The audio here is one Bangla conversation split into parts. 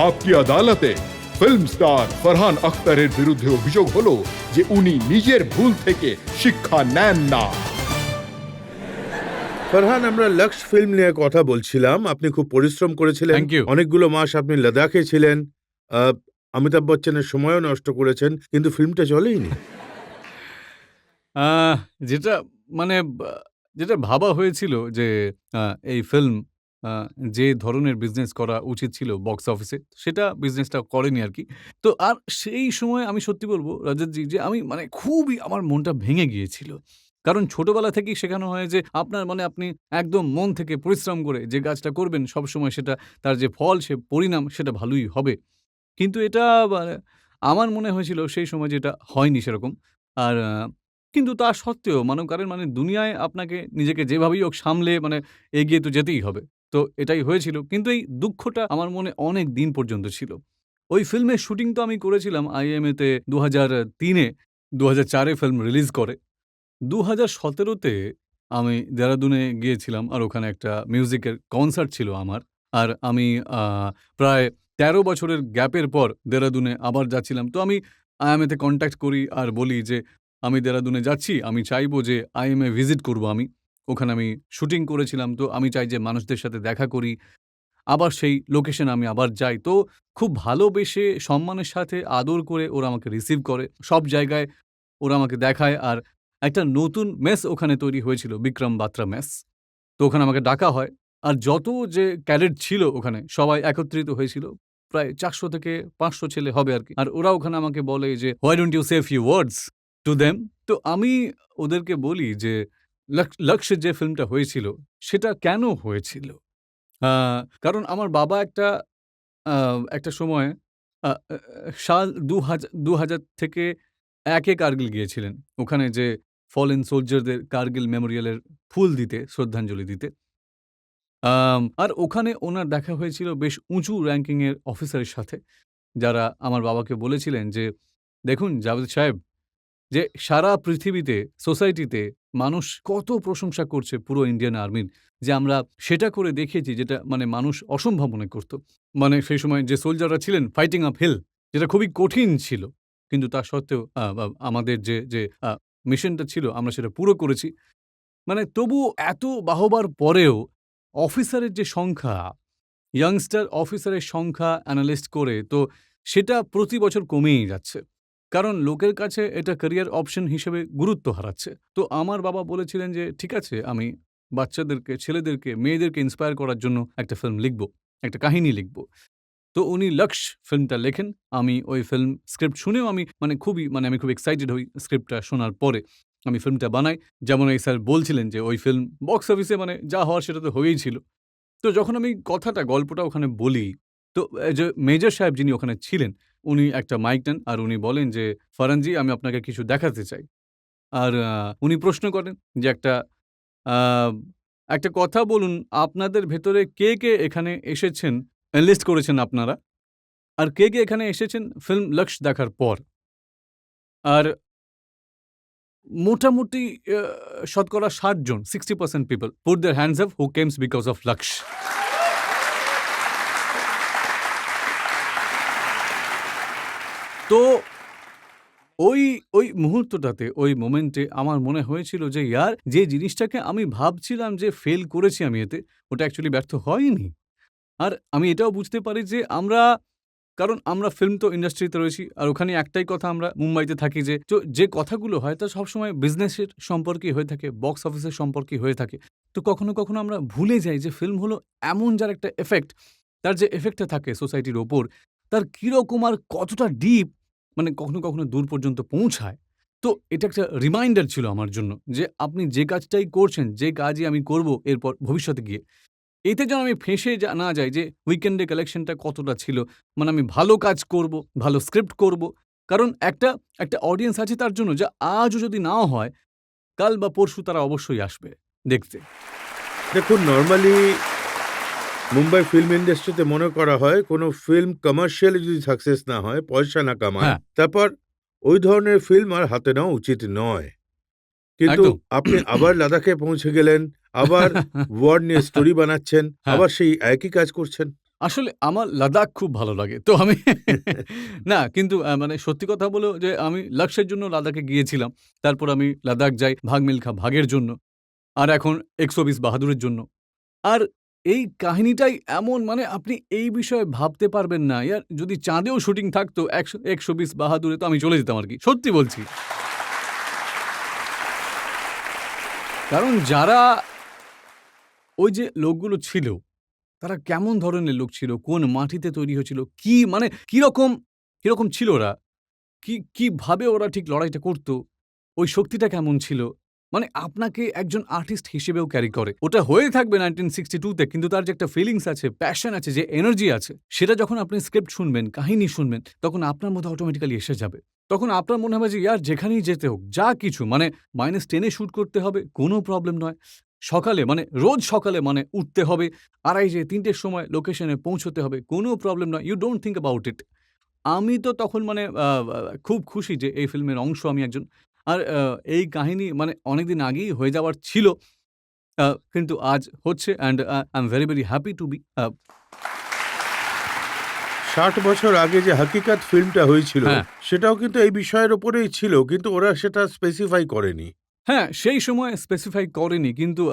আপকি আদালতে ফিল্ম স্টার ফারহান আখতারের বিরুদ্ধে অভিযোগ হলো যে উনি নিজের ভুল থেকে শিক্ষা নেন না। ফারহান, আমরা লক্স ফিল্ম নিয়ে কথা বলছিলাম। আপনি খুব পরিশ্রম করেছিলেন। Thank you. অনেকগুলো মাস আপনি লাদাখে ছিলেন। অমিতাভ বচ্চনের সময়ও নষ্ট করেছেন, কিন্তু ফিল্মটা চলেইনি। যেটা মানে যেটা ভাবা হয়েছিল যে এই ফিল্ম যে ধরনের বিজনেস করা উচিত ছিল বক্স অফিসে, সেটা বিজনেসটা করেনি আরকি। তো আর সেই সময় আমি সত্যি বলব রজতজি যে আমি মানে খুবই আমার মনটা ভেঙে গিয়েছিল। কারণ ছোটবেলা থেকেই শেখানো হয় যে আপনার মানে আপনি একদম মন থেকে পরিশ্রম করে যে কাজটা করবেন সবসময় সেটা তার যে ফল, সে পরিণাম সেটা ভালোই হবে। কিন্তু এটা মানে আমার মনে হয়েছিল সেই সময় যে এটা হয়নি সেরকম। আর কিন্তু তা সত্ত্বেও কারণ মানে দুনিয়ায় আপনাকে নিজেকে যেভাবেই হোক সামলে মানে এগিয়ে তো যেতেই হবে। তো এটাই হয়েছিল। কিন্তু এই দুঃখটা আমার মনে অনেক দিন পর্যন্ত ছিল। ওই ফিল্মের শুটিং তো আমি করেছিলাম IMA তে ২০০৩ এ, ২০০৪ এ ফিল্ম রিলিজ করে। ২০১৭ তে আমি দেরাদুনে গিয়েছিলাম আর ওখানে একটা মিউজিকের কনসার্ট ছিল আমার। আর আমি প্রায় ১৩ বছরের গ্যাপের পর দেরাদুনে আবার যাচ্ছিলাম। তো আমি IMA তে কনট্যাক্ট করি আর বলি যে, "আমি দেরাদুনে যাচ্ছি। আমি চাইবো যে IMA ভিজিট করব আমি। ওখানে আমি শুটিং করেছিলাম। তো আমি চাই যে মানুষদের সাথে দেখা করি। আবার সেই লোকেশনে আমি আবার যাই।" তো খুব ভালোবেসে সম্মানের সাথে আদর করে ওরা আমাকে রিসিভ করে। সব জায়গায় ওরা আমাকে দেখায় আর একটা নতুন মেস ওখানে তৈরি হয়েছিল, বিক্রম বাত্রা মেস। তো ওখানে আমাকে ডাকা হয়। আর যত যে ক্যাডেট ছিল ওখানে সবাই একত্রিত হয়েছিল। প্রায় ৪০০ থেকে ৫০০ ছেলে হবে আরকি। আর ওরা ওখানে আমাকে বলে যে, "Why don't you say a few words to them?" তো আমি ওদেরকে বলি যে, লক্ষ্যের যে ফিল্মটা হয়েছিল সেটা কেন হয়েছিল? আ কারণ আমার বাবা একটা সময় আ আ সাল ২০০০ থেকে একে কার্গিল গিয়েছিলেন। ওখানে যে ফলেন সোলজারদের কার্গিল মেমোরিয়ালের ফুল দিতে, শ্রদ্ধাঞ্জলি দিতে। আর ওখানে ওনার দেখা হয়েছিল বেশ উঁচু র‍্যাংকিং এর অফিসারের সাথে, যারা আমার বাবাকে বলেছিলেন যে, "দেখুন জাভেদ সাহেব, যে সারা পৃথিবীতে সোসাইটিতে মানুষ কত প্রশংসা করছে পুরো ইন্ডিয়ান আর্মির, যে আমরা সেটা করে দেখিয়েছি যেটা মানে মানুষ অসম্ভব মনে করত। মানে সেই সময় যে সোলজাররা ছিলেন ফাইটিং আপ হিল, যেটা খুবই কঠিন ছিল। কিন্তু তা সত্ত্বেও আমাদের যে মিশনটা ছিল আমরা সেটা পুরো করেছি। মানে তবুও এত বাহবার পরেও অফিসারের যে সংখ্যা, ইয়াংস্টার অফিসারের সংখ্যা এনালাইজড করে তো সেটা প্রতি বছর কমেই যাচ্ছে। কারণ লোকের কাছে এটা ক্যারিয়ার অপশন হিসেবে গুরুত্ব হারাচ্ছে। তো আমার বাবা বলেছিলেন যে, "ঠিক আছে, আমি বাচ্চাদেরকে, ছেলেদেরকে, মেয়েদেরকে ইন্সপায়ার করার জন্য একটা ফিল্ম লিখব, একটা কাহিনী লিখব।" তো উনি 'লক্ষ্য' ফিল্মটা লেখেন। আমি ওই ফিল্ম স্ক্রিপ্ট শুনেও আমি আমি খুব এক্সাইটেড হই স্ক্রিপ্টটা শোনার পরে। আমি ফিল্মটা বানাই। যেমন এই স্যার বলছিলেন যে ওই ফিল্ম বক্স অফিসে মানে যা হওয়ার সেটা তো হয়েই ছিল। তো যখন আমি গল্পটা ওখানে বলি, তো যে মেজর সাহেব যিনি ওখানে ছিলেন, উনি একটা মাইক নেন আর উনি বলেন যে, "ফারহান জি, আমি আপনাকে কিছু দেখাতে চাই।" আর উনি প্রশ্ন করেন যে, আ "একটা কথা বলুন, আপনাদের ভেতরে কে এখানে এসেছেন, এনলিস্ট করেছেন আপনারা? আর কে এখানে এসেছেন ফিল্ম 'লক্ষ্য' দেখার পর?" আর মোটামুটি আ শতকরা ৬০ জন, 60% people put their hands up who কেমস because of 'লক্ষ্য'। তো ওই মুহূর্তটাতে, ওই মোমেন্টে আমার মনে হয়েছিল যে ইয়ার যে জিনিসটাকে আমি ভাবছিলাম যে ফেল করেছি আমি এতে, ওটা অ্যাকচুয়ালি ব্যর্থ হয়নি। আর আমি এটাও বুঝতে পারি যে কারণ আমরা ফিল্ম তো ইন্ডাস্ট্রিতে রয়েছি। আর ওখানে একটাই কথা, আমরা মুম্বাইতে থাকি যে কথাগুলো হয় তা সবসময় বিজনেসের সম্পর্কেই হয়ে থাকে, বক্স অফিসের সম্পর্কেই হয়ে থাকে। তো কখনো আমরা ভুলে যাই যে ফিল্ম হলো এমন যার একটা এফেক্ট, তার যে এফেক্টটা থাকে সোসাইটির ওপর, তার কিরকম আর কতটা ডিপ মানে কখনো দূর পর্যন্ত পৌঁছায়। তো এটা একটা রিমাইন্ডার ছিল আমার জন্য যে আপনি যে কাজটাই করছেন, যে কাজই আমি করব এরপর ভবিষ্যতে গিয়ে, এতে যেন আমি ফেঁসে না যাই যে উইকেন্ডে কালেকশনটা কতটা ছিল। মানে আমি ভালো কাজ করব, ভালো স্ক্রিপ্ট করব। কারণ একটা অডিয়েন্স আছে তার জন্য, যা আজও যদি নাও হয়, কাল বা পরশু তারা অবশ্যই আসবে দেখতে। দেখুন, নরমালি মুম্বাই ফিল্ম ইন্ডাস্ট্রিতে মনে করা হয় কোনো ফিল্ম কমার্শিয়ালি যদি সাকসেস না হয়, পয়সা না কামায়, হ্যাঁ, তারপর ওই ধরনের ফিল্ম আর হাতে নেওয়া উচিত নয়। কিন্তু একদম। আপনি আবার লাদাখে পৌঁছে গেলেন, আবার ওয়ার নিয়ে স্টোরি বানাচ্ছেন, হ্যাঁ। আবার সেই একই কাজ করছেন। আসলে আমার লাদাখ খুব ভালো লাগে। তো আমি না কিন্তু মানে সত্যি কথা হলো যে আমি লাক্সের জন্য লাদাখে গিয়েছিলাম। তারপর আমি লাদাখ যাই ভাগ মিল্খা ভাগের জন্য। আর এখন ১২০ বাহাদুরের জন্য। আর এই কাহিনীটাই এমন মানে আপনি এই বিষয়ে ভাবতে পারবেন না। ইয়ার যদি চাঁদেও শুটিং থাকতো ১২০ বাহাদুরে তো আমি চলে যেতাম আরকি। সত্যি বলছি। কারণ যারা ওই যে লোকগুলো ছিল, তারা কেমন ধরনের লোক ছিল? কোন মাটিতে তৈরি হয়েছিল? কি মানে কিরকম ছিল ওরা? কিভাবে ওরা ঠিক লড়াইটা করত? ওই শক্তিটা কেমন ছিল? মানে আপনাকে একজন আর্টিস্ট হিসেবেও ক্যারি করে। ওটা হয়ে থাকবে 1962 তে কিন্তু তার যে একটা ফিলিংস আছে, প্যাশন আছে, যে এনার্জি আছে, সেটা যখন আপনি স্ক্রিপ্ট শুনবেন, কাহিনী শুনবেন, তখন আপনার মধ্যে অটোমেটিক্যালি এসে যাবে। তখন আপনার মনে হবে যে ইয়ার যেখানেই যেতে হোক, যা কিছু মানে -10 এ শুট করতে হবে, কোনো প্রবলেম নয়। সকালে মানে রোজ সকালে মানে উঠতে হবে, 2:30 3টের সময় লোকেশনে পৌঁছতে হবে, কোনো প্রবলেম নয়। You don't think about it. আমি তো তখন মানে খুব খুশি যে এই ফিল্মের অংশ আমি একজন। আর এই কাহিনী মানে অনেকদিন আগেই হয়ে যাওয়ার ছিল। আ কিন্তু আজ হচ্ছে and I am very, very happy to be ৬০ বছর আগে যে 'হাকিকত' ফিল্মটা হয়েছিল, হ্যাঁ। সেটাও কিন্তু এই বিষয়ের উপরেই ছিল। কিন্তু ওরা সেটা স্পেসিফাই করেনি। হ্যাঁ, সেই সময় স্পেসিফাই করেনি কিন্তু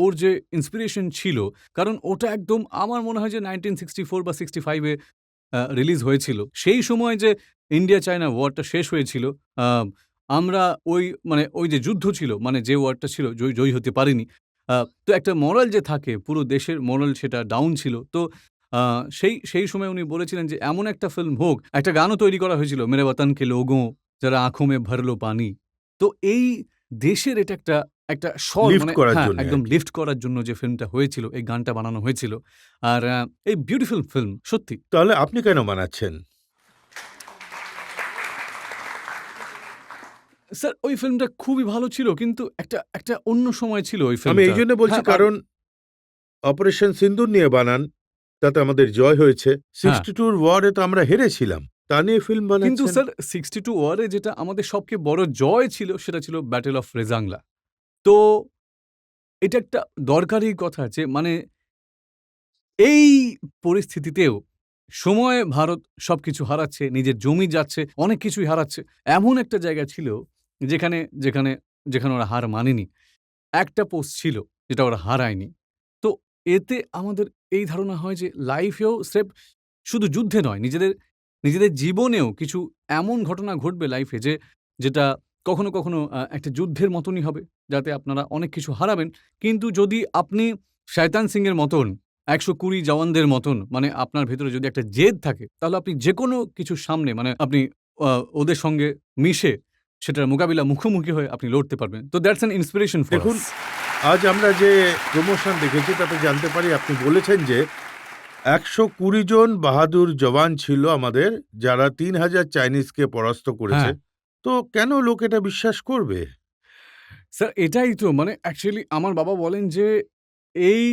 ওর যে ইন্সপিরেশন ছিল, কারণ ওটা একদম আমার মনে হয় যে 1964 বা 65 এ রিলিজ হয়েছিল। সেই সময় যে ইন্ডিয়া-চায়না ওয়ারটা শেষ হয়েছিল, আ আমরা ওই যে যুদ্ধ ছিল, মানে যে ওয়ারটা ছিল জয়ী হতে পারিনি। আ তো একটা মোরাল যে থাকে, পুরো দেশের মোরাল সেটা ডাউন ছিল। তো আ সেই সময় উনি বলেছিলেন যে এমন একটা ফিল্ম হোক, একটা গানও তৈরি করা হয়েছিল, মেরে বতন কে লোগোं যারা আঁখোं में भर लो पानी। তো এই দেশের এটা একটা স্বর লিফট মানে করার হ্যাঁ, জন্যে একদম আরকি। লিফট করার জন্য যে ফিল্মটা হয়েছিল, এই গানটা বানানো হয়েছিল। আর এই বিউটিফুল ফিল্ম সত্যি। তাহলে আপনি কেন বানাচ্ছেন? স্যার ওই ফিল্মটা খুবই ভালো ছিল কিন্তু একটা অন্য সময় ছিল ওই আমি ফিল্মটা। এইজন্য বলছি, হ্যাঁ, কারণ অপারেশন সিন্দুর নিয়ে বানান, তাতে আমাদের জয় হয়েছে। হ্যাঁ। 62 র ওয়ারে তো আমরা হেরেছিলাম। তা নিয়ে ফিল্ম কিন্তু বানাচ্ছেন। স্যার 62 ওয়ারে যেটা আমাদের সবচেয়ে বড় জয় ছিল সেটা ছিল ব্যাটল অফ রেজাংলা। তো এটা একটা দরকারি কথা যে মানে এই পরিস্থিতিতেও সময়ে ভারত সবকিছু হারাচ্ছে, নিজের জমি যাচ্ছে, অনেক কিছুই হারাচ্ছে। এমন একটা জায়গা ছিল যেখানে যেখানে যেখানে ওরা হার মানেনি। একটা পোস্ট ছিল যেটা ওরা হারায়নি। তো এতে আমাদের এই ধারণা হয় যে লাইফেও স্রেফ শুধু যুদ্ধে নয়, নিজেদের জীবনেও কিছু এমন ঘটনা ঘটবে লাইফে যেটা কখনো একটা যুদ্ধের মতনই হবে। যাতে আপনারা অনেক কিছু হারাবেন। কিন্তু যদি আপনি শয়তান সিংয়ের মতন ১২০ জওয়ানদের মতন মানে আপনার ভেতরে যদি একটা জেদ থাকে, তাহলে আপনি যেকোনো কিছুর সামনে মানে আপনি আ ওদের সঙ্গে মিশে সেটার মোকাবিলা মুখোমুখি হয়ে আপনি লড়তে পারবেন। তো দ্যাটস অ্যান ইন্সপিরেশন ফর দেখুন, আস। আজ আমরা যে প্রমোশন দেখেছি তাতে জানতে পারি আপনি বলেছেন যে ১২০ জন বাহাদুর জওয়ান ছিল আমাদের, যারা ৩,০০০ চাইনিজকে পরাস্ত করেছে। হ্যাঁ, তো কেন লোক এটা বিশ্বাস করবে? স্যার এটাই তো মানে অ্যাকচুয়ালি আমার বাবা বলেন যে এই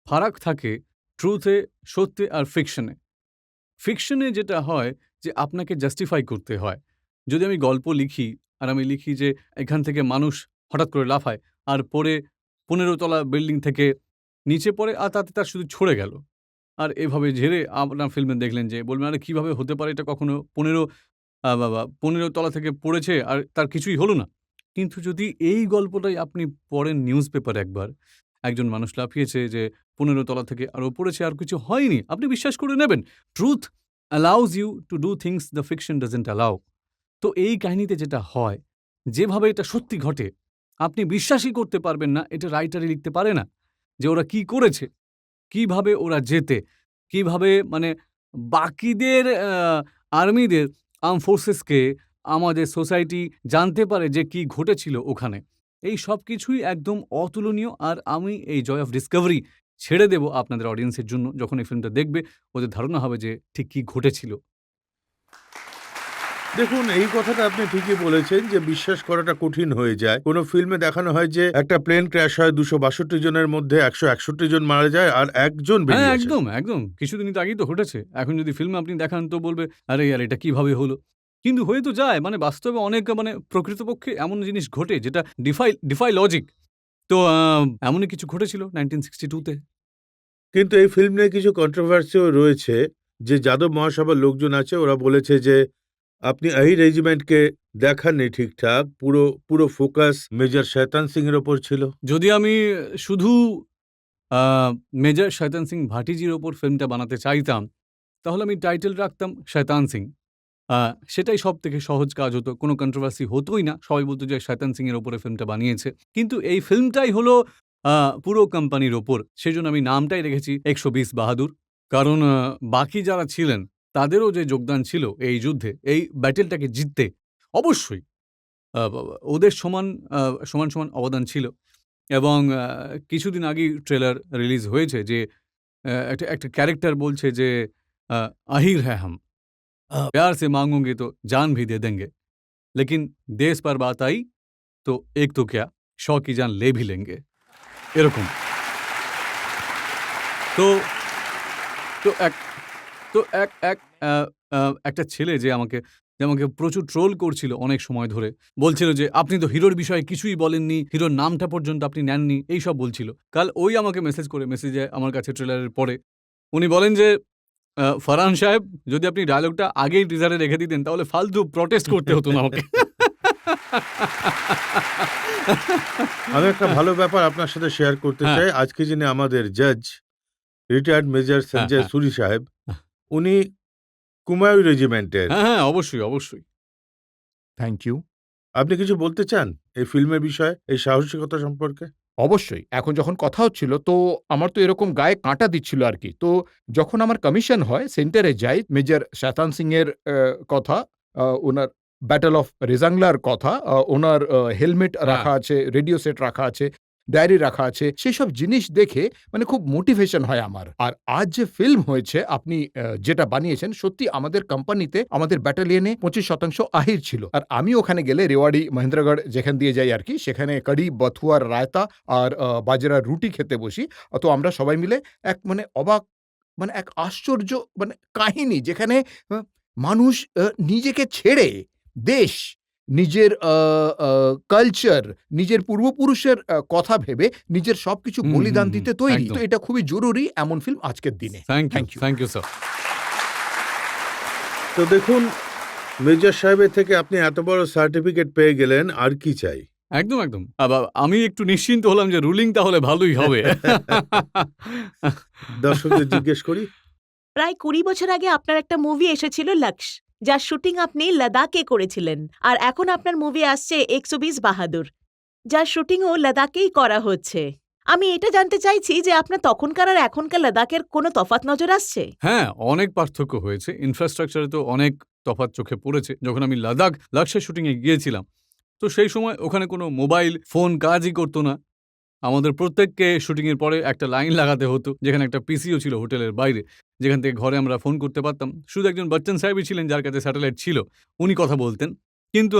ফারাক থাকে ট্রুথে, সত্যে আর ফিকশনে। ফিকশনে যেটা হয় যে আপনাকে জাস্টিফাই করতে হয়। যদি আমি গল্প লিখি আর আমি লিখি যে এখান থেকে মানুষ হঠাৎ করে লাফায় আর পড়ে ১৫ তলা বিল্ডিং থেকে নিচে পড়ে আর তাতে তার শুধু ছড়ে গেল। আর এভাবে ঝেড়ে আপনার ফিল্মে দেখলেন যে বলবেন, "আরে কিভাবে হতে পারে এটা কখনো ১৫ তলা থেকে পড়েছে আর তার কিছুই হলো না।" কিন্তু যদি এই গল্পটাই আপনি পড়েন নিউজ পেপারে একবার, একজন মানুষ লাফিয়েছে যে ১৫ তলা থেকে আরও পড়েছে আর কিছু হয়নি, আপনি বিশ্বাস করে নেবেন। Truth allows you to do things the fiction doesn't allow. তো এই কাহিনীতে যেটা হয়, যেভাবে এটা সত্যি ঘটে, আপনি বিশ্বাসই করতে পারবেন না এটা রাইটারই লিখতে পারে না। যে ওরা কি করেছে, কিভাবে ওরা জেতে, কিভাবে মানে বাকিদের আর্মিদের আর্ম ফোর্সেসকে আমাদের সোসাইটি জানতে পারে যে কি ঘটেছিল ওখানে। এই সবকিছুই একদম অতুলনীয় আর আমি এই জয় অফ ডিসকভারি ছেড়ে দেব আপনাদের অডিয়েন্সের জন্য। যখন এই ফিল্মটা দেখবে ওদের ধারণা হবে যে ঠিক কি ঘটেছিল। দেখুন, এই কথাটা আপনি ঠিকই বলেছেন যে বিশ্বাস করাটা কঠিন হয়ে যায়। কোনো ফিল্মে দেখানো হয় যে একটা প্লেন ক্র্যাশ হয়, ২৬২ জনের মধ্যে ১৬১ জন মারা যায় আর একজন হ্যাঁ, বেরিয়ে আসে। একদম। কিছুদিন তো আগেই তো ঘটেছে। এখন যদি ফিল্মে আপনি দেখান তো বলবে, "আরে ইয়ার এটা কিভাবে হলো?" কিন্তু হয়ে তো যায়। মানে বাস্তবে অনেক মানে প্রকৃতপক্ষে এমন জিনিস ঘটে যেটা ডিফাই লজিক। তো এমনই কিছু ঘটেছিল 1962 তে। কিন্তু এই ফিল্ম নিয়ে কিছু কন্ট্রোভার্সিও রয়েছে, যে যাদব মহাসভার লোকজন আছে ওরা বলেছে যে আপনি এই রেজিমেন্টকে দেখাননি ঠিকঠাক, পুরো পুরো ফোকাস মেজর শয়তান সিং এর ওপর ছিল। যদি আমি শুধু মেজর শয়তান সিং ভাটিজির ওপর ফিল্মটা বানাতে চাইতাম, তাহলে আমি টাইটেল রাখতাম শয়তান সিং। সেটাই সবথেকে সহজ কাজ হতো। কোনো কন্ট্রোভার্সি হতোই না। সবাই বলত যে শয়তান সিংয়ের ওপরে ফিল্মটা বানিয়েছে। কিন্তু এই ফিল্মটাই হলো পুরো কোম্পানির ওপর। সেজন্য আমি নামটাই রেখেছি ১২০ বাহাদুর। কারণ বাকি যারা ছিলেন তাদেরও যে যোগদান ছিল এই যুদ্ধে, এই ব্যাটেলটাকে জিততে, অবশ্যই ওদের সমান অবদান ছিল। এবং কিছুদিন আগেই ট্রেলার রিলিজ হয়েছে যে একটা ক্যারেক্টার বলছে যে আহির হ্যায় হাম, प्यार से मांगोगे तो जान भी दे देंगे, लेकिन देश पर बात आई तो एक तो क्या 100 की जान ले भी लेंगे। এরকম। তো তো এক তো এক এক আ আ একটা ছেলে যে আমাকে প্রচুর ট্রোল করছিল অনেক সময় ধরে। বলছিল যে, "আপনি তো হিরোর বিষয়ে কিছুই বলেননি, হিরোর নামটা পর্যন্ত আপনি নেননি।" এইসব বলছিল। কাল ওই আমাকে মেসেজে আমার কাছে ট্রেলারের পরে উনি বলেন যে, "ফারহান সাহেব, যদি আপনি ডায়ালগটা আগেই টিজারে রেখে দিতেন তাহলে ফালতু প্রটেস্ট করতে হতো না আমাকে।" আমি একটা ভালো ব্যাপার আপনার সাথে শেয়ার করতে হ্যাঁ। চাই। আজকে যিনি আমাদের জাজ, রিটায়ার্ড মেজর সঞ্জয় হ্যাঁ। সুরি সাহেব, উনি কুমায়ুন রেজিমেন্টের। হ্যাঁ, অবশ্যই। Thank you. আপনি কিছু বলতে চান এই ফিল্মের বিষয়ে, এই সাহসিকতা সম্পর্কে? অবশ্যই। এখন যখন কথা হচ্ছিল তো আমার তো এরকম গায়ে কাঁটা দিচ্ছিল আরকি। তো যখন আমার কমিশন হয় সেন্টারে যাই মেজর শয়তান সিং এর কথা, উনার ব্যাটল অফ রেজাংলার কথা, উনার হেলমেট রাখা আছে, রেডিও সেট রাখা আছে, ডায়েরি রাখা আছে। সেসব জিনিস দেখে মানে খুব মোটিভেশন হয় আমার। আর আজ যে ফিল্ম হয়েছে আপনি যেটা বানিয়েছেন সত্যি আমাদের কোম্পানিতে আমাদের ব্যাটালিয়নে ২৫% আহির ছিল। আর আমি ওখানে গেলে রেওয়াড়ি, মহেন্দ্রগড় যেখান দিয়ে যাই আরকি সেখানে কারি, বথুয়ার রায়তা আর বাজরার রুটি খেতে বসি। তো আমরা সবাই মিলে এক মানে অবাক মানে এক আশ্চর্য মানে কাহিনী যেখানে আ মানুষ নিজেকে ছেড়ে দেশ, নিজের আ কালচার, নিজের পূর্বপুরুষের কথা ভেবে নিজের সবকিছু হুম, বলিদান হুম, দিতে হুম, তৈরি। একদম। তো এটা খুবই জরুরি এমন ফিল্ম আজকের দিনে। Thank you. You sir. তো দেখুন, মেজর সাহেবের থেকে আপনি এত বড় সার্টিফিকেট পেয়ে গেলেন, আর কি চাই? একদম। আমি একটু নিশ্চিন্ত হলাম যে রুলিং তাহলে ভালোই হবে। দর্শকদের জিজ্ঞেস করি। প্রায় ২০ বছর আগে আপনার একটা মুভি এসেছিল 'লক্স', যার শুটিং আপনি লাদাখে করেছিলেন। আর এখন আপনার মুভি আসছে ১২০ বাহাদুর, যার শুটিংও লাদাখেই করা হচ্ছে। আমি এটা জানতে চাইছি যে আপনার তখনকার আর এখনকার লাদাখের কোনো তফাৎ নজর আসছে? হ্যাঁ, অনেক পার্থক্য হয়েছে। ইনফ্রাস্ট্রাকচারে তো অনেক তফাৎ চোখে পড়েছে। যখন আমি লাক্সের শুটিংয়ে গিয়েছিলাম, তো সেই সময় ওখানে কোনো মোবাইল ফোন কাজই করত না। আমাদের প্রত্যেককে শুটিংয়ের পরে একটা লাইন লাগাতে হতো, যেখানে একটা পিসিও ছিল হোটেলের বাইরে, যেখান থেকে ঘরে আমরা ফোন করতে পারতাম। শুধু একজন বচ্চন সাহেবই ছিলেন যার কাছে স্যাটেলাইট ছিল। উনি কথা বলতেন। কিন্তু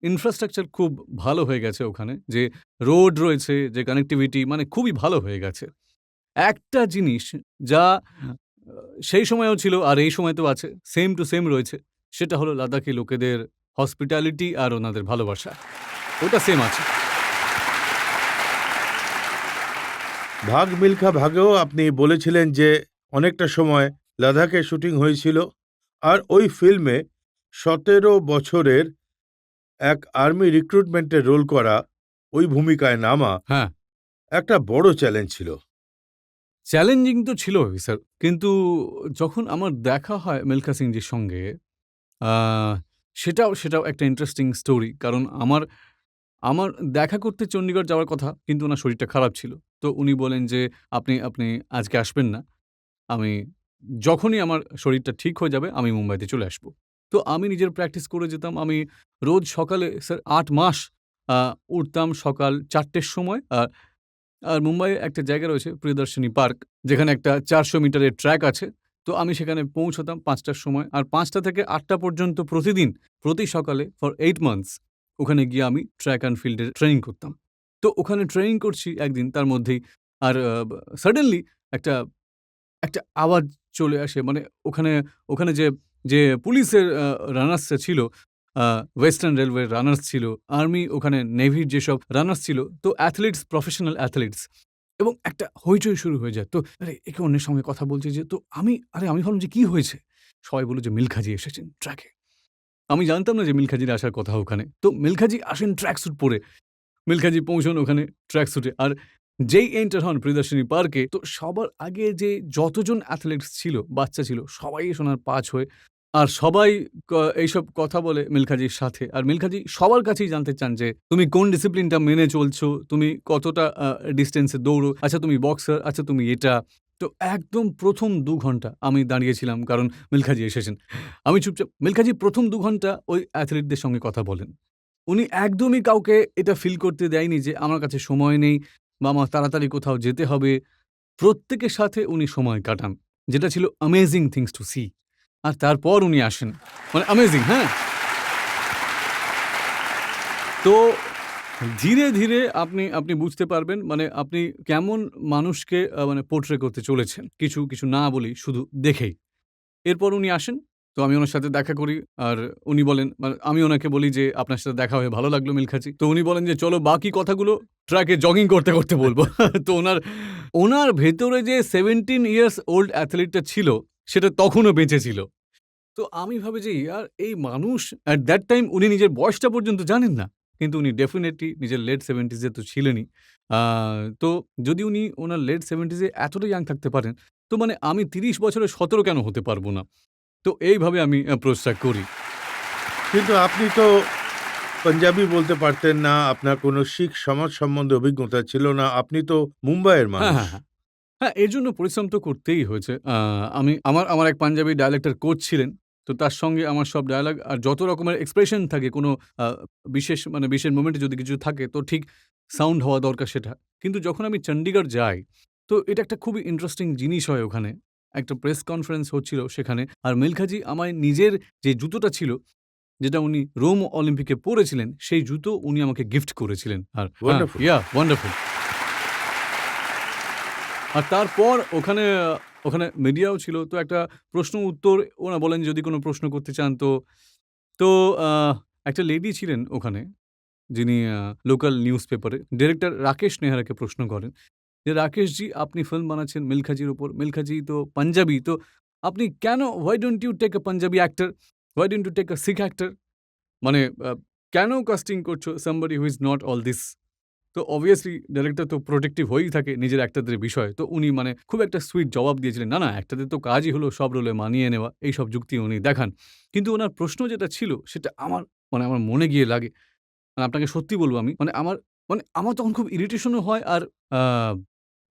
ইনফ্রাস্ট্রাকচার খুব ভালো হয়ে গেছে ওখানে। যে রোড রয়েছে, যে কানেক্টিভিটি মানে খুবই ভালো হয়ে গেছে। একটা জিনিস যা সেই সময়েও ছিল আর এই সময়তেও আছে, সেম টু সেম রয়েছে। সেটা হলো লাদাখি লোকেদের হসপিটালিটি আর ওনাদের ভালোবাসা। ওটা সেম আছে। ভাগ মিল্খা ভাগেও আপনি বলেছিলেন যে অনেকটা সময় লাদাখে শুটিং হয়েছিল, আর ওই ফিল্মে ১৭ বছরের এক আর্মি রিক্রুটমেন্টের রোল করা, ওই ভূমিকায় নামা হ্যাঁ, একটা বড় চ্যালেঞ্জ ছিল। চ্যালেঞ্জিং তো ছিলই স্যার। কিন্তু যখন আমার দেখা হয় মিলখা সিংজির সঙ্গে, আ সেটাও একটা ইন্টারেস্টিং স্টোরি। কারণ আমার দেখা করতে চণ্ডীগড় যাওয়ার কথা, কিন্তু উনার শরীরটা খারাপ ছিল। তো উনি বলেন যে, আপনি আজকে আসবেন না। আমি যখনই আমার শরীরটা ঠিক হয়ে যাবে, আমি মুম্বাইতে চলে আসব।" তো আমি নিজের প্র্যাকটিস করে যেতাম। আমি রোজ সকালে স্যার ৮ মাস আ উঠতাম সকাল ৪ টের সময়। আর মুম্বাইয়ে একটা জায়গা রয়েছে প্রিয়দর্শিনী পার্ক, যেখানে একটা ৪০০ মিটারের ট্র্যাক আছে। তো আমি সেখানে পৌঁছতাম ৫ টার সময়। আর ৫ টা থেকে ৮ টা পর্যন্ত প্রতিদিন, প্রতি সকালে ফর ৮ মান্থস ওখানে গিয়ে আমি ট্র্যাক অ্যান্ড ফিল্ডে ট্রেনিং করতাম। তো ওখানে ট্রেনিং করছি একদিন, তার মধ্যেই আর সাডেনলি একটা একটা আওয়াজ চলে আসে। মানে ওখানে যে পুলিশের রানার্স ছিল, আ ওয়েস্টার্ন রেলওয়ের রানার্স ছিল, আর্মি, ওখানে নেভির যেসব রানার্স ছিল, তো প্রফেশনাল অ্যাথলিটস। এবং একটা হইচই শুরু হয়ে যায়। তো আরে একে অন্যের সঙ্গে কথা বলছে যে, তো আমি ভাবলাম যে কি হয়েছে? সবাই বলল যে মিলখাজি এসেছেন ট্র্যাকে। আমি জানতাম না যে মিলখাজির আসার কথা ওখানে। তো মিলখাজি আসেন ট্র্যাক স্যুট পরে। মিলখাজি পৌঁছান ওখানে ট্র্যাক স্যুটে। আর যেই এন্টার হন প্রিয়দর্শিনী পার্কে, তো সবার আগে যে যতজন অ্যাথলেটস ছিল, বাচ্চা ছিল, সবাই এসে ওনার পা ছোঁয়। আর সবাই ক এইসব কথা বলে মিলখাজির সাথে। আর মিলখাজি সবার কাছেই জানতে চান যে, "তুমি কোন ডিসিপ্লিনটা মেনে চলছো? তুমি কতটা ডিসট্যান্সে দৌড়ো? আচ্ছা তুমি বক্সার, আচ্ছা তুমি এটা।" তো একদম ১ম ২ ঘন্টা আমি দাঁড়িয়েছিলাম কারণ মিলখাজি এসেছেন। আমি চুপচাপ মিলখাজি ১ম ২ ঘন্টা ওই অ্যাথলিটদের সঙ্গে কথা বলেন। উনি একদমই কাউকে এটা ফিল করতে দেয়নি যে আমার কাছে সময় নেই বা আমার তাড়াতাড়ি কোথাও যেতে হবে। প্রত্যেকের সাথে উনি সময় কাটান। যেটা ছিল অ্যামেজিং থিংস টু সি। আর তারপর উনি আসেন। মানে অ্যামেজিং, হ্যাঁ? তো ধীরে, ধীরে আপনি বুঝতে পারবেন মানে আপনি কেমন মানুষকে মানে পোর্ট্রে করতে চলেছেন। কিছু না বলেই শুধু দেখেই। এরপর উনি আসেন। তো আমি উনার সাথে দেখা করি। আর উনি বলেন মানে আমি উনাকে বলি যে, "আপনার সাথে দেখা হয়ে ভালো লাগলো মিলখাজি।" তো উনি বলেন যে, "চলো বাকি কথাগুলো ট্র্যাকে জগিং করতে বলব।" তো উনার ভেতরে যে 17 ইয়ার্স ওল্ড অ্যাথলিটটা ছিল, সেটা তখনও বেঁচে ছিল। তো আমি ভাবি যে ইয়ার এই মানুষ এট দ্যাট টাইম উনি নিজের বয়সটা পর্যন্ত জানেন না। কিন্তু উনি ডেফিনিটলি নিজের লেট 70s এ তো ছিলেনই। আ তো যদি উনি উনার লেট 70s এ এতটা ইয়াং থাকতে পারেন, তো মানে আমি ৩০ বছরে ১৭ কেন হতে পারব না? তো এইভাবে আমি অ্যাপ্রোচটা করি। কিন্তু আপনি তো পাঞ্জাবি বলতে পারতেন না, আপনার কোনো শিখ সমাজ সম্বন্ধে অভিজ্ঞতা ছিল না। আপনি তো মুম্বাইয়ের হ্যাঁ, মানুষ। হ্যাঁ, হ্যাঁ। হ্যাঁ, এর জন্য পরিশ্রম তো করতেই হয়েছে। আমার এক পাঞ্জাবি ডায়ালেক্টের কোচ ছিলেন। তো তার সঙ্গে আমার সব ডায়ালগ আর যত রকমের এক্সপ্রেশন থাকে কোনো আ বিশেষ মোমেন্টে যদি কিছু থাকে তো ঠিক সাউন্ড হওয়া দরকার সেটা। কিন্তু যখন আমি চন্ডীগড় যাই, তো এটা একটা খুবই ইন্টারেস্টিং জিনিস হয় ওখানে। একটা প্রেস কনফারেন্স হচ্ছিল সেখানে। আর মিলখাজি আমায় নিজের যে জুতোটা ছিল, যেটা উনি রোম অলিম্পিকে পরেছিলেন, সেই জুতো উনি আমাকে গিফট করেছিলেন। আর হ্যাঁ, ওয়ান্ডারফুল। ওয়ান্ডারফুল। আর তারপর ওখানে মিডিয়াও ছিল। তো একটা প্রশ্ন উত্তর ওরা বলেন যদি কোনো প্রশ্ন করতে চান তো, তো আ একটা লেডি ছিলেন ওখানে যিনি লোকাল নিউজপেপারে ডিরেক্টর রাকেশ নেহরাকে প্রশ্ন করেন যে, "রাকেশজি আপনি ফিল্ম বানাচ্ছেন মিলখাজির উপর। মিলখাজি তো পাঞ্জাবি। তো আপনি কেন why don't you take a Punjabi actor? Why don't you take a Sikh actor? মানে আ কেন কাস্টিং করছো somebody who is not all this?" তো অবভিয়াসলি ডিরেক্টর তো প্রোটেক্টিভ হয়েই থাকে নিজের অ্যাক্টরদের বিষয়ে। তো উনি মানে খুব একটা সুইট জবাব দিয়েছিলেন, "না, অ্যাক্টরদের তো কাজই হলো সব রোলে মানিয়ে নেওয়া।" এইসব যুক্তি উনি দেখান। কিন্তু উনার প্রশ্ন যেটা ছিল সেটা আমার মনে গিয়ে লাগে। মানে আপনাকে সত্যি বলব আমি আমার তখন খুব ইরিটেশনও হয় আর আ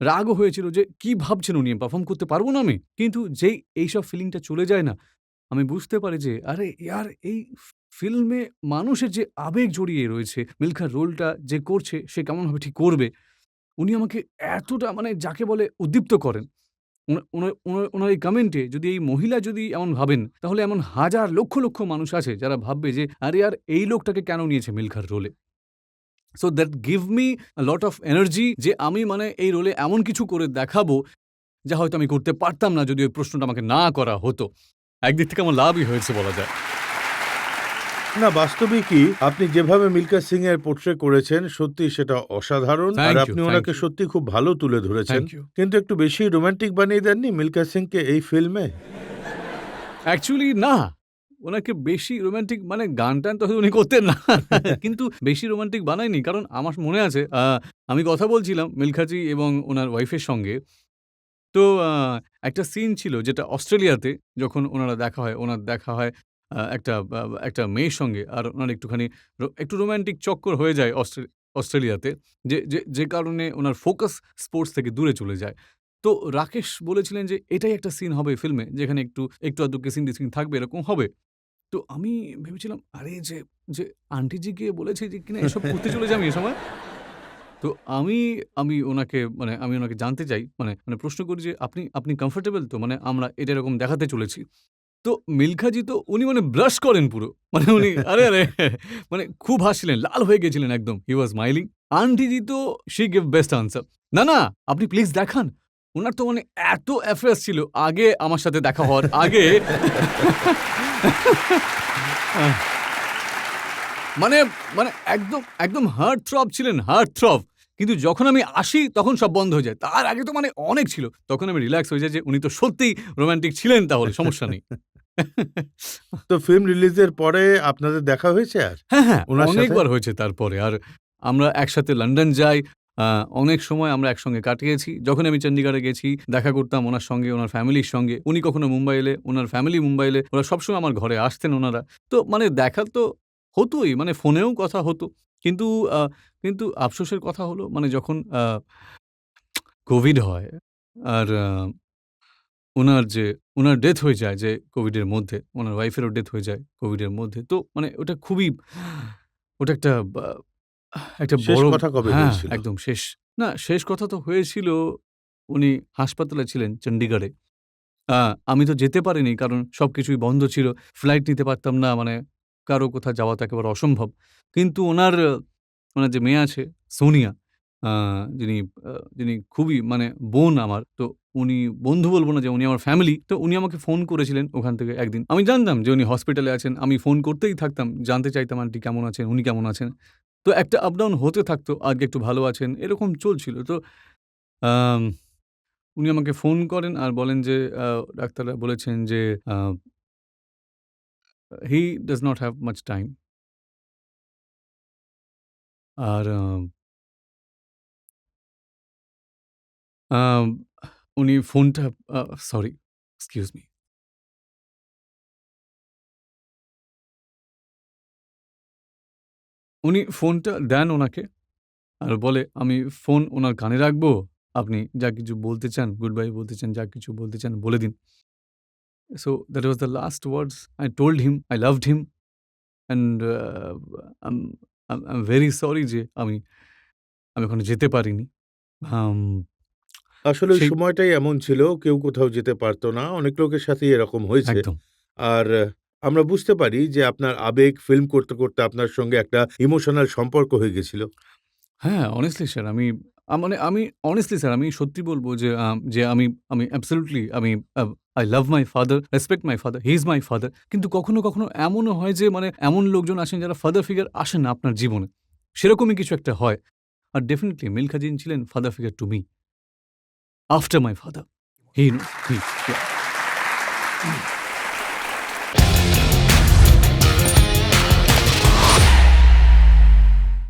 রাগও হয়েছিল যে কি ভাবছেন উনি? পারফর্ম করতে পারব না আমি? কিন্তু যেই এইসব ফিলিংটা চলে যায় না আমি বুঝতে পারি যে আরে ইয়ার এই ফিল্মে মানুষের যে আবেগ জড়িয়ে রয়েছে, মিলখার রোলটা যে করছে সে কেমনভাবে ঠিক করবে। উনি আমাকে এতটা মানে যাকে বলে উদ্দীপ্ত করেন। উনার এই কমেন্টে যদি এই মহিলা যদি এমন ভাবেন, তাহলে এমন হাজার লক্ষ মানুষ আছে যারা ভাববে যে আরে ইয়ার এই লোকটাকে কেন নিয়েছে মিলখার রোলে? So that give me a lot of energy যে আমি মানে এই রোলে এমন কিছু করে দেখাবো, যা হয়তো আমি করতে পারতাম না যদি ওই প্রশ্নটা আমাকে না করা হতো। একদিক থেকে আমার লাভই হয়েছে বলা যায়। না, বাস্তবিকই আপনি যেভাবে মিল্খা সিং এর পোর্ট্রে করেছেন সত্যি সেটা অসাধারণ। Thank আর you, আপনি thank ওনাকে you. সত্যি খুব ভালো তুলে ধরেছেন। Thank you. কিন্তু একটু বেশি রোমান্টিক বানিয়ে দেননি মিল্খা সিংকে এই ফিল্মে? অ্যাকচুয়ালি না। উনাকে বেশি রোমান্টিক মানে গান-টান তো উনি করতেন না। কিন্তু বেশি রোমান্টিক বানাইনি। কারণ আমার মনে আছে আমি কথা বলছিলাম মিলখাজি এবং উনার ওয়াইফের সঙ্গে। তো একটা সিন ছিল যেটা অস্ট্রেলিয়াতে যখন উনারা উনার দেখা হয় একটা মেয়ের সঙ্গে। আর উনার একটুখানি একটু রোমান্টিক চক্কর হয়ে যায় অস্ট্রেলিয়াতে। যে কারণে উনার ফোকাস স্পোর্টস থেকে দূরে চলে যায়। তো রাকেশ বলেছিলেন যে, "এটাই একটা সিন হবে ফিল্মে যেখানে একটু আধটু কিসিং-টিসিং থাকবে, এরকম হবে।" তো আমি ভেবেছিলাম, আরে যে আন্টিজিকে বলেছে যে কিনা এসব করতে চলেছি আমি এ সময়। তো আমি ওনাকে জানতে চাই মানে প্রশ্ন করি যে, "আপনি কমফোর্টেবল তো? মানে আমরা এটা এরকম দেখাতে চলেছি।" তো মিলখাজি তো উনি মানে ব্লাশ করেন পুরো। মানে উনি আরে! মানে খুব হাসছিলেন, লাল হয়ে গেছিলেন একদম। হি ওয়াজ স্মাইলিং। আন্টিজি তো শি গেভ বেস্ট আনসার। "না, আপনি প্লিজ দেখান।" উনার তো মানে এত অ্যাফেয়ার্স ছিল আগে আমার সাথে দেখা হওয়ার আগে মানে একদম হার্ট থ্রব ছিলেন, হার্ট থ্রব। কিন্তু যখন আমি আসি তখন সব বন্ধ হয়ে যায়। তার আগে তো মানে অনেক ছিল। তখন আমি রিল্যাক্স হয়ে যাই যে উনি তো সত্যিই রোমান্টিক ছিলেন তাহলে সমস্যা নেই। তো ফিল্ম রিলিজের পরে আপনাদের দেখা হয়েছে আর? হ্যাঁ, হ্যাঁ, উনার সাথে? অনেকবার হয়েছে তারপরে। আর আমরা একসাথে লন্ডন যাই। আ অনেক সময় আমরা একসঙ্গে কাটিয়েছি। যখন আমি চন্ডীগড়ে গেছি, দেখা করতাম ওনার সঙ্গে, ওনার ফ্যামিলির সঙ্গে। উনি কখনো মুম্বাই এলে, ওনার ফ্যামিলি মুম্বাই এলে, ওরা সবসময় আমার ঘরে আসতেন ওনারা। তো মানে দেখা তো হতই, মানে ফোনেও কথা হতো। কিন্তু আ কিন্তু আফসোসের কথা হলো মানে যখন কোভিড হয় আর উনার ডেথ হয়ে যায় যে কোভিডের মধ্যে, উনার ওয়াইফেরও ডেথ হয়ে যায় কোভিডের মধ্যে। তো মানে ওটা খুবই ওটা একটা শেষ বড় কথা কবে হ্যাঁ, হয়েছিল? একদম শেষ। না, শেষ কথা তো হয়েছিল উনি হাসপাতালে ছিলেন চন্ডীগড়ে। আ আমি তো যেতে পারিনি কারণ সবকিছুই বন্ধ ছিল। ফ্লাইট নিতে পারতাম না মানে কারো কোথাও যাওয়া তো একেবারে অসম্ভব। কিন্তু ওনার যে মেয়ে আছে সোনিয়া আ যিনি যিনি খুবই মানে বোন আমার। তো উনি বন্ধু বলব না যে উনি আমার ফ্যামিলি। তো উনি আমাকে ফোন করেছিলেন ওখান থেকে একদিন। আমি জানতাম যে উনি হসপিটালে আছেন। আমি ফোন করতেই থাকতাম। জানতে চাইতাম আন্টি কেমন আছেন? উনি কেমন আছেন? তো একটা আপ ডাউন হতে থাকতো। আজকে একটু ভালো আছেন। এরকম চলছিল। তো আম উনি আমাকে ফোন করেন আর বলেন যে ডাক্তাররা বলেছেন যে uh "he does not have much time" আর আম উনি ফোনটা সরি, এক্সকিউজ মি। উনি ফোনটা দেন উনাকে আর বলে, "আমি ফোন উনার কানে রাখবো। আপনি যা কিছু বলতে চান, গুড বাই বলতে চান, যা কিছু বলতে চান বলে দিন।" So that was the last words I told him I loved him and am am very sorry যে আমি ওখানে যেতে পারিনি। আম আসলে ওই সেই সময়টাই এমন ছিল, কেউ কোথাও যেতে পারত না। অনেক লোকের সাথেই এরকম হয়েছে। একদম। আর আমরা বুঝতে পারি যে আপনার আবেগ ফিল্ম করতে, করতে আপনার সঙ্গে একটা ইমোশনাল সম্পর্ক হয়ে গেছিল। হ্যাঁ, honestly স্যার মানে আমি honestly স্যার আমি সত্যি বলব যে আমি absolutely a I love my father, respect my father, he is my father কিন্তু কখনো, কখনো এমনও হয় যে মানে এমন লোকজন আসেন যারা ফাদার ফিগার আসেন না আপনার জীবনে। সেরকমই কিছু একটা হয়। আর ডেফিনিটলি মিল্খা জিন ছিলেন father figure to me after my father. He yeah.